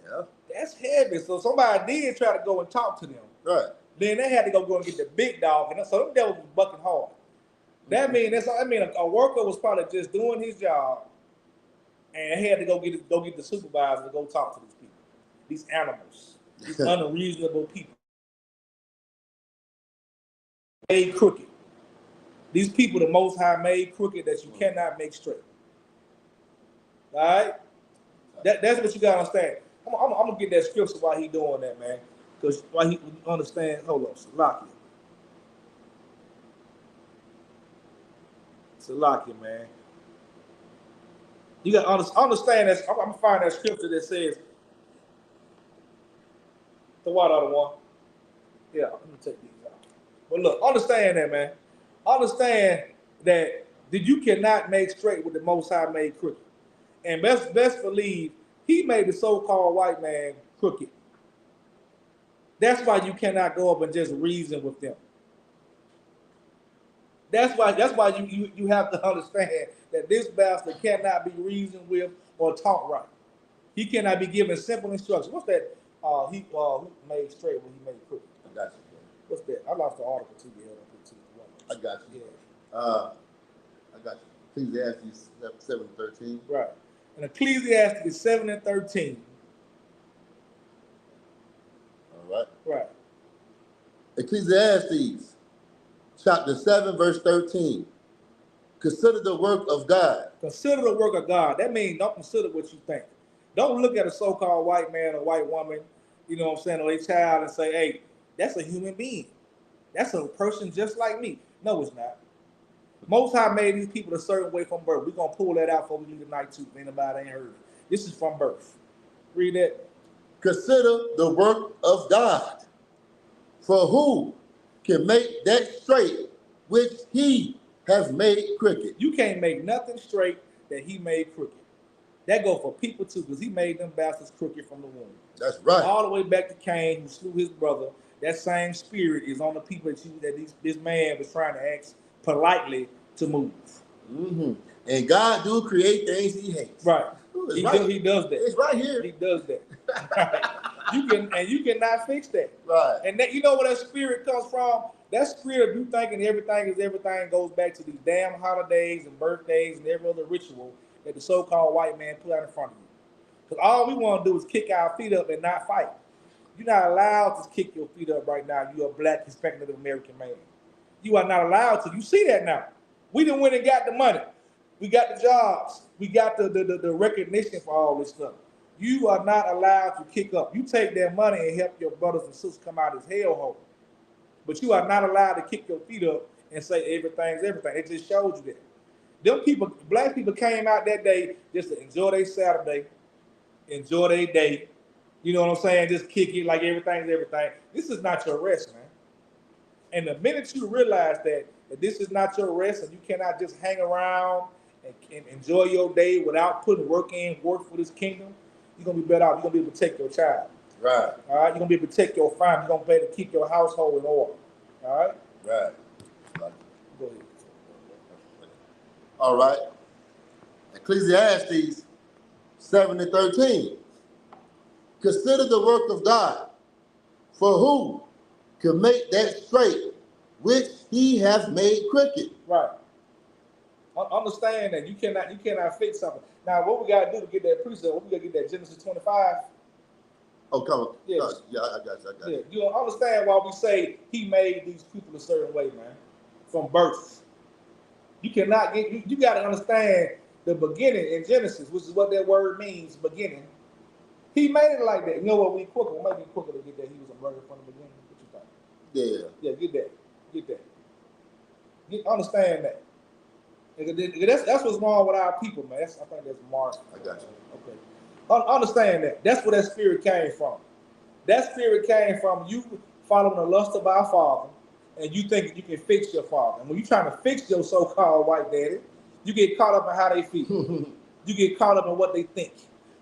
Yeah. That's heavy. So somebody did try to go and talk to them. Right. Then they had to go and get the big dog. And so them devils was bucking hard. That means a worker was probably just doing his job and he had to go get the supervisor to go talk to these people. These animals. These unreasonable people. Made crooked. These people the Most High made crooked that you cannot make straight. All right? That's what you got to understand. I'm going to get that scripture while he doing that, man. Because while he understand, hold on, Salakia, man. You got to understand this. I'm going to find that scripture that says, the water out of one. Yeah, let me take these out. But look, understand that, man. Understand that you cannot make straight what the Most High made crooked. And best believe he made the so-called white man crooked. That's why you cannot go up and just reason with them. That's why you have to understand that this bastard cannot be reasoned with or taught right. He cannot be given simple instructions. What's that? He made straight what he made crooked. I got you. What's that? I lost the article too. I got you. Yeah. I got you. Ecclesiastes 7:13. Right. And Ecclesiastes 7:13. All right. Right. Ecclesiastes chapter 7, verse 13. Consider the work of God. Consider the work of God. That means don't consider what you think. Don't look at a so-called white man or white woman, you know what I'm saying, or a child and say, hey, that's a human being. That's a person just like me. No, it's not. Most High made these people a certain way from birth. We're going to pull that out before we leave tonight too, if anybody ain't heard it. This is from birth. Read that. Consider the work of God. For who can make that straight which he has made crooked? You can't make nothing straight that he made crooked. That go for people too, because he made them bastards crooked from the womb. That's right. All the way back to Cain, who slew his brother. That same spirit is on the people this man was trying to ask politely to move. Mm-hmm. And God do create things he hates. Right. Ooh, He does that. It's right here. He does that. Right. You cannot fix that. Right. And that, you know where that spirit comes from? That spirit of you thinking everything is everything goes back to these damn holidays and birthdays and every other ritual that the so-called white man put out in front of you. Because all we want to do is kick our feet up and not fight. You're not allowed to kick your feet up right now. You're a black Hispanic American man. You are not allowed to. You see that now. We done went and got the money. We got the jobs. We got the recognition for all this stuff. You are not allowed to kick up. You take that money and help your brothers and sisters come out of this hellhole. But you are not allowed to kick your feet up and say everything's everything. It just showed you that. Them people, black people came out that day just to enjoy their Saturday, enjoy their day. You know what I'm saying? Just kick it like everything's everything. This is not your rest, man. And the minute you realize that this is not your rest and you cannot just hang around and enjoy your day without putting work for this kingdom, you're going to be better off. You're going to be able to protect your child. Right. All right? You're going to be able to protect your family. You're going to be able to keep your household in order. All right? Right. Go ahead. All right. Ecclesiastes 7:13. Consider the work of God, for who can make that straight which he has made crooked? Right. Understand that you cannot fix something. Now, what we gotta do to get that precept? What we gotta get that Genesis 25? Oh, come on. Yes. Yeah, I got you. Yeah. You understand why we say he made these people a certain way, man, from birth. You cannot get. You got to understand the beginning in Genesis, which is what that word means, beginning. He made it like that. You know what? We quicker. It might be quicker to get that he was a murderer from the beginning. What you think? Yeah. Yeah. Get that. Understand that. That's what's wrong with our people, man. I think that's Mark. I got you. Okay. Understand that. That's where that spirit came from. That spirit came from you following the lust of our father, and you think you can fix your father. And when you're trying to fix your so-called white daddy, you get caught up in how they feel. You get caught up in what they think.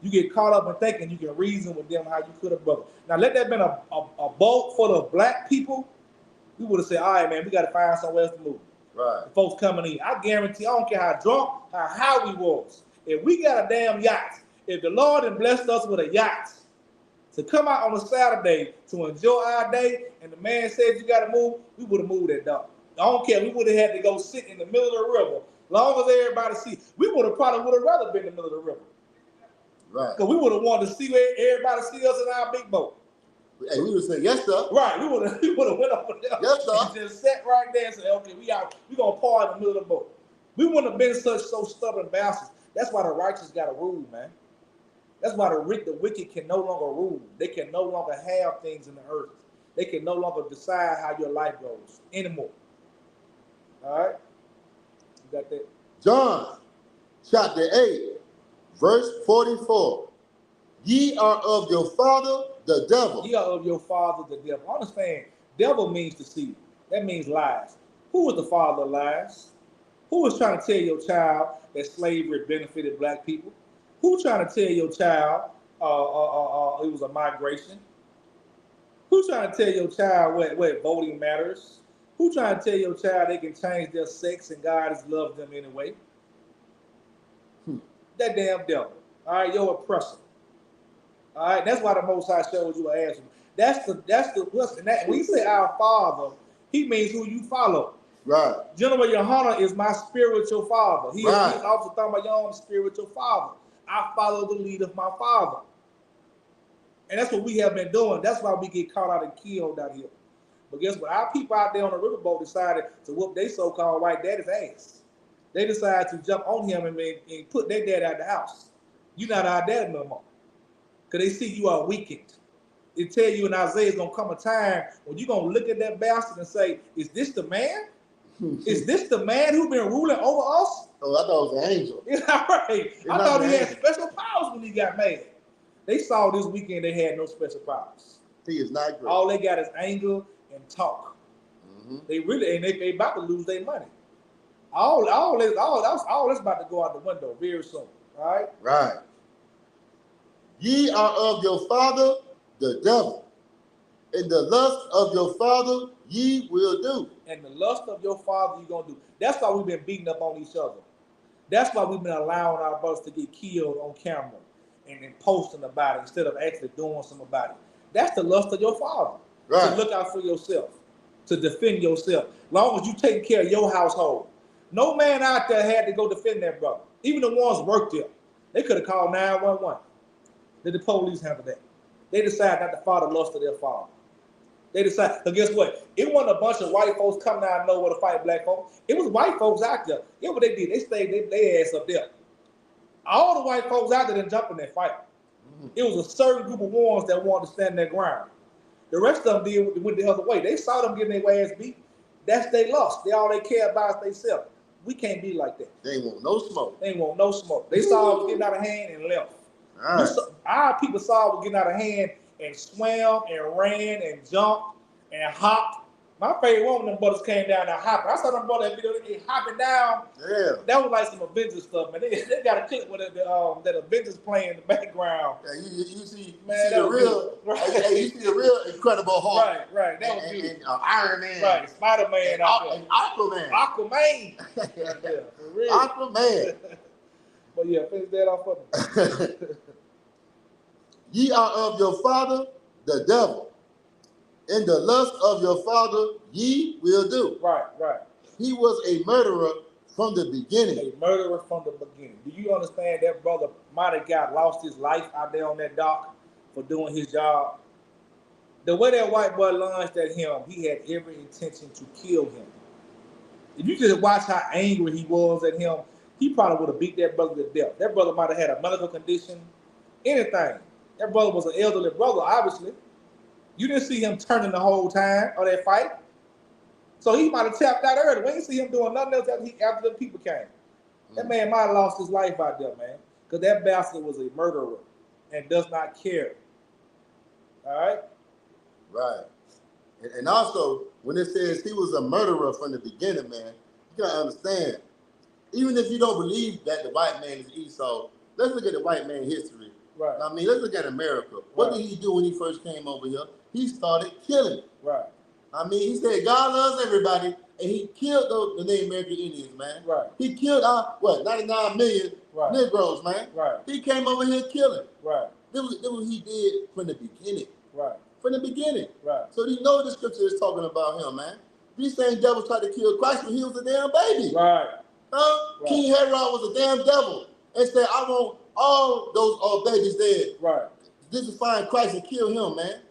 You get caught up in thinking you can reason with them how you could have, brother. Now, let that have been a boat full of black people, we would have said, all right, man, we got to find somewhere else to move. Right. The folks coming in. I guarantee, I don't care how drunk, how high we was. If we got a damn yacht, if the Lord had blessed us with a yacht to come out on a Saturday to enjoy our day, and the man said you got to move, we would have moved that dog. I don't care. We would have had to go sit in the middle of the river. Long as everybody see, we would have rather been in the middle of the river. Right. Because we would have wanted to see everybody see us in our big boat. Hey, we would have said, yes, sir. Right. We would have went up there. Yes, sir. And just sat right there and said, okay, we gonna park in the middle of the boat. We wouldn't have been so stubborn bastards. That's why the righteous got to rule, man. That's why the wicked can no longer rule. They can no longer have things in the earth. They can no longer decide how your life goes anymore. All right? You got that? John chapter 8, verse 44. Ye are of your father, the devil. Ye are of your father, the devil. Understand, devil means deceit. That means lies. Who is the father of lies? Who is trying to tell your child that slavery benefited black people? Who trying to tell your child it was a migration? Who trying to tell your child what voting matters? Who trying to tell your child they can change their sex and God has loved them anyway? That damn devil. All right, your oppressor. All right, that's why the Most High showed you an answer. That's the listen. When he say our Father, he means who you follow. Right. General Yohana is my spiritual father. He's also talking about your own spiritual father. I follow the lead of my father. And that's what we have been doing. That's why we get caught out and killed out here. But guess what? Our people out there on the riverboat decided to whoop their so-called white daddy's ass. They decided to jump on him and put their dad out of the house. You're not our dad no more. Because they see you are weakened. It tell you in Isaiah it's going to come a time when you're going to look at that bastard and say, is this the man? Is this the man who's been ruling over us? Oh, I thought it was an angel. Right. I thought he had special powers when he got mad. They saw this weekend they had no special powers. He is not great. All they got is anger and talk. They really, and they about to lose their money. All that's about to go out the window very soon. All right? Right. Ye are of your father, the devil, and the lust of your father ye will do. And the lust of your father you're going to do. That's why we've been beating up on each other. That's why we've been allowing our brothers to get killed on camera and then posting about it instead of actually doing something about it. That's the lust of your father. Right. To look out for yourself, to defend yourself. As long as you take care of your household. No man out there had to go defend that brother. Even the ones worked there. They could have called 911. Did the police handle that? They decided not to follow the lust of their father. They decided, but guess what? It wasn't a bunch of white folks coming out of nowhere to fight black folks. It was white folks out there. Here's what they did. They stayed their ass up there. All the white folks out there didn't jump in that fight. It was a certain group of ones that wanted to stand their ground. The rest of them went the other way. They saw them getting their ass beat. That's their loss. All they care about is themselves. We can't be like that. They ain't want no smoke. They ain't want no smoke. They saw it was getting out of hand and left. Right. Our people saw it was getting out of hand and swam and ran and jumped and hopped. My favorite one when them brothers came down and hopping. I saw them brothers that video, they hopping down. Yeah. That was like some Avengers stuff, man. They got a clip with that Avengers playing in the background. Yeah, you see the real Incredible Hulk. Right. That was good. And Iron Man. Right, Spider-Man. And Aquaman. Aquaman. Right there, for real. Aquaman. But yeah, finish that off for me. Ye are of your father, the devil. In the lust of your father, ye will do. Right. He was a murderer from the beginning. A murderer from the beginning. Do you understand that brother might have lost his life out there on that dock for doing his job? The way that white boy lunged at him, he had every intention to kill him. If you just watch how angry he was at him, he probably would have beat that brother to death. That brother might have had a medical condition, anything. That brother was an elderly brother, obviously. You didn't see him turning the whole time of that fight. So he might have tapped out early. We didn't see him doing nothing else after the people came. That man might have lost his life out there, man. Because that bastard was a murderer and does not care. All right? Right. And also, when it says he was a murderer from the beginning, man, you got to understand, even if you don't believe that the white man is Esau, let's look at the white man history. Right. I mean, let's look at America. What did he do when he first came over here? He started killing. Right. I mean, he said God loves everybody, and he killed the Native American Indians, man. Right. He killed 99 million Negroes, man. Right. He came over here killing. Right. That was what he did from the beginning. Right. From the beginning. Right. So you know the scripture is talking about him, man. These same devils tried to kill Christ when he was a damn baby. Right. Huh? Right. King Herod was a damn devil and said, I want all those babies dead. Right. This is find Christ and kill him, man.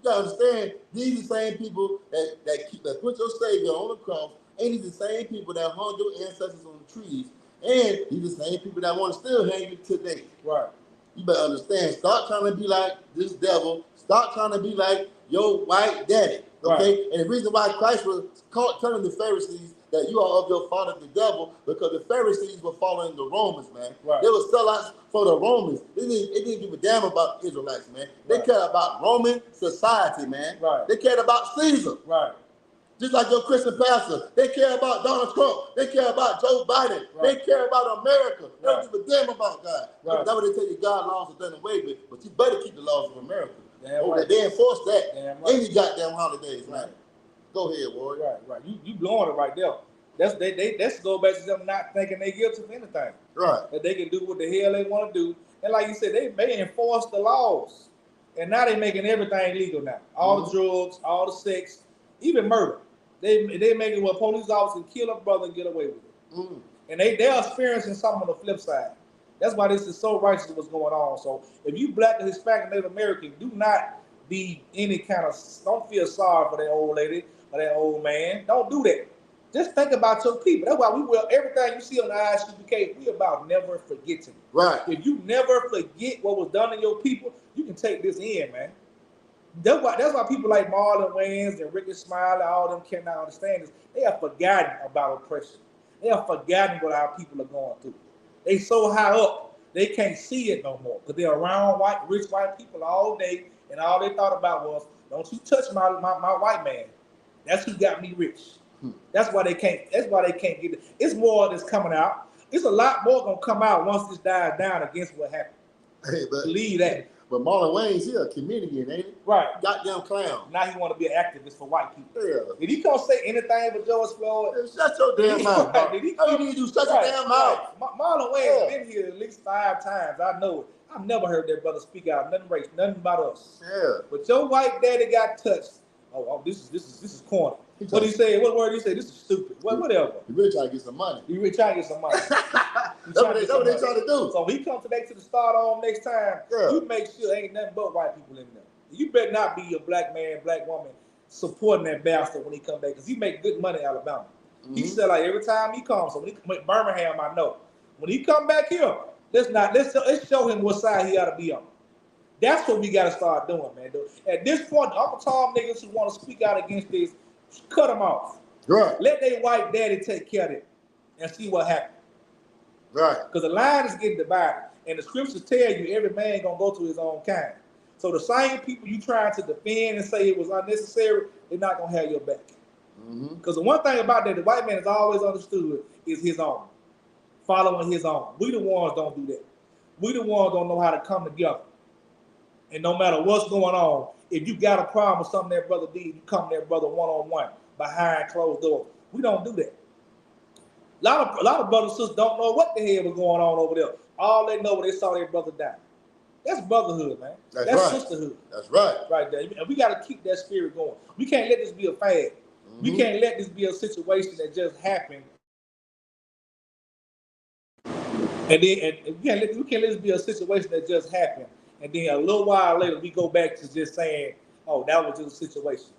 You gotta understand, these are the same people that put your Savior on the cross, and these are the same people that hung your ancestors on the trees, and these are the same people that want to still hang you today. Right. You better understand, start trying to be like this devil, start trying to be like your white daddy. Okay? Right. And the reason why Christ was telling the Pharisees that you are of your father the devil, because the Pharisees were following the Romans, man. Right. They were sellouts for the Romans. They didn't give a damn about Israelites, man. They cared about Roman society, man. Right. They cared about Caesar. Right. Just like your Christian pastor. They care about Donald Trump. They care about Joe Biden. Right. They care about America. They don't give a damn about God. Right. That's what they tell you, God laws are done away with, but you better keep the laws of America. They enforce that. Any goddamn holidays, man. Go ahead, Warrior. Right. You blowing it right there. That's go back to them not thinking they guilty of anything. Right. That they can do what the hell they want to do. And like you said, they enforce the laws. And now they making everything legal now. All the drugs, all the sex, even murder. They making where police officers can kill a brother and get away with it. And they're experiencing something on the flip side. That's why this is so righteous what's going on. So if you black and Hispanic Native American, do not be don't feel sorry for that old lady or that old man. Don't do that. Just think about your people. That's why we will everything you see on the ISUPK, we about never forgetting. Right. If you never forget what was done to your people, you can take this in, man. That's why people like Marlon Wayans and Ricky Smiley, all them cannot understand this. They have forgotten about oppression. They have forgotten what our people are going through. They so high up, they can't see it no more because they're around rich white people all day, and all they thought about was, don't you touch my white man. That's who got me rich. That's why they can't get it. It's more that's coming out. It's a lot more gonna come out once this dies down against what happened. Hey, Believe that. But Marlon Wayans, he a comedian, ain't he? Right. Goddamn clown. Now he want to be an activist for white people. Yeah. Did he come say anything but George Floyd? Shut your damn mouth. Right. Did he All you need to do shut your damn mouth. Marlon Wayans been here at least 5 times. I know it. I've never heard that brother speak out nothing race, nothing about us. Yeah. But your white daddy got touched. Oh, this is corny. What he said? What word he said? This is stupid. Whatever. He really trying to get some money. He really trying to get some money. That's what they trying to do. So when he comes today to the start on next time, you make sure ain't nothing but white people in there. You better not be a black man, black woman supporting that bastard when he come back, because he make good money in Alabama. He said like every time he comes. So when he come to Birmingham, I know. When he come back here, let's show him what side he ought to be on. That's what we got to start doing, man. At this point, I'm gonna tell niggas who want to speak out against this, cut them off. Right. Let their white daddy take care of it and see what happens. Right. Because the line is getting divided. And the scriptures tell you every man gonna go to his own kind. So the same people you trying to defend and say it was unnecessary, they're not gonna have your back. Because the one thing about that, the white man has always understood is his own. Following his own. We the ones don't do that. We the ones don't know how to come together. And no matter what's going on, if you got a problem with something that brother did, you come to that brother one-on-one behind closed doors. We don't do that. A lot of brothers and sisters don't know what the hell was going on over there. All they know when they saw their brother die. That's brotherhood, man. That's right. Sisterhood. That's right. Right there. And we got to keep that spirit going. We can't let this be a fad. We can't let this be a situation that just happened. And then we can't let this be a situation that just happened. And then a little while later, we go back to just saying, oh, that was just a situation.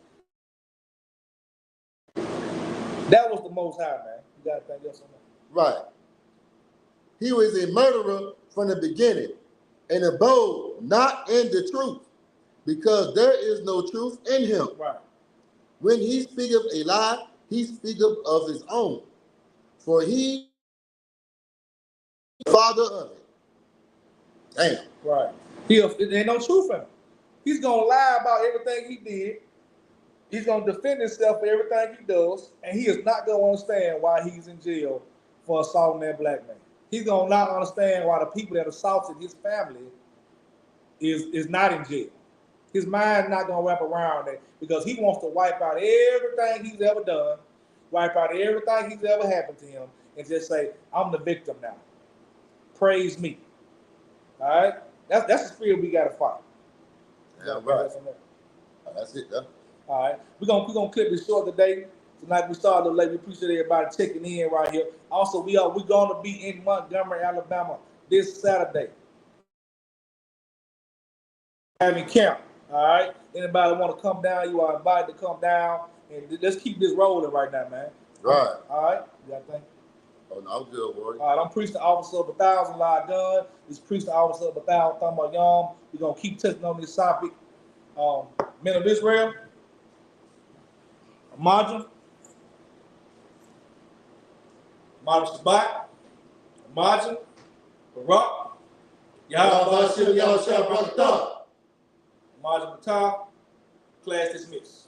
That was the Most High, man. You got to thank us on that. Right. He was a murderer from the beginning and abode not in the truth, because there is no truth in him. Right. When he speaketh a lie, he speaketh of his own, for he is the father of it. Damn. Right. There ain't no truth in him. He's going to lie about everything he did. He's going to defend himself for everything he does, and he is not going to understand why he's in jail for assaulting that black man. He's going to not understand why the people that assaulted his family is not in jail. His mind's not going to wrap around that, because he wants to wipe out everything he's ever done, wipe out everything he's ever happened to him, and just say, I'm the victim now. Praise me. All right? That's the spirit we got to fight. Yeah, right. That's it, though. All right, we're gonna clip this short today. Tonight we started a little late. We appreciate everybody checking in right here. Also, we're gonna be in Montgomery, Alabama this Saturday. Having camp. All right. Anybody want to come down? You are invited to come down, and let's keep this rolling right now, man. Right. All right. You got anything? Oh no, I'm good, boy. All right, I'm Priest the Officer of 1,000 Live Gun. This Priest the Officer of 1,000 Thumb Yom. We're gonna keep touching on this topic. Men of Israel. Imagine Shabbat, Imagine Barak, Yahweh Shah Barak, Imagine Batah, class dismissed.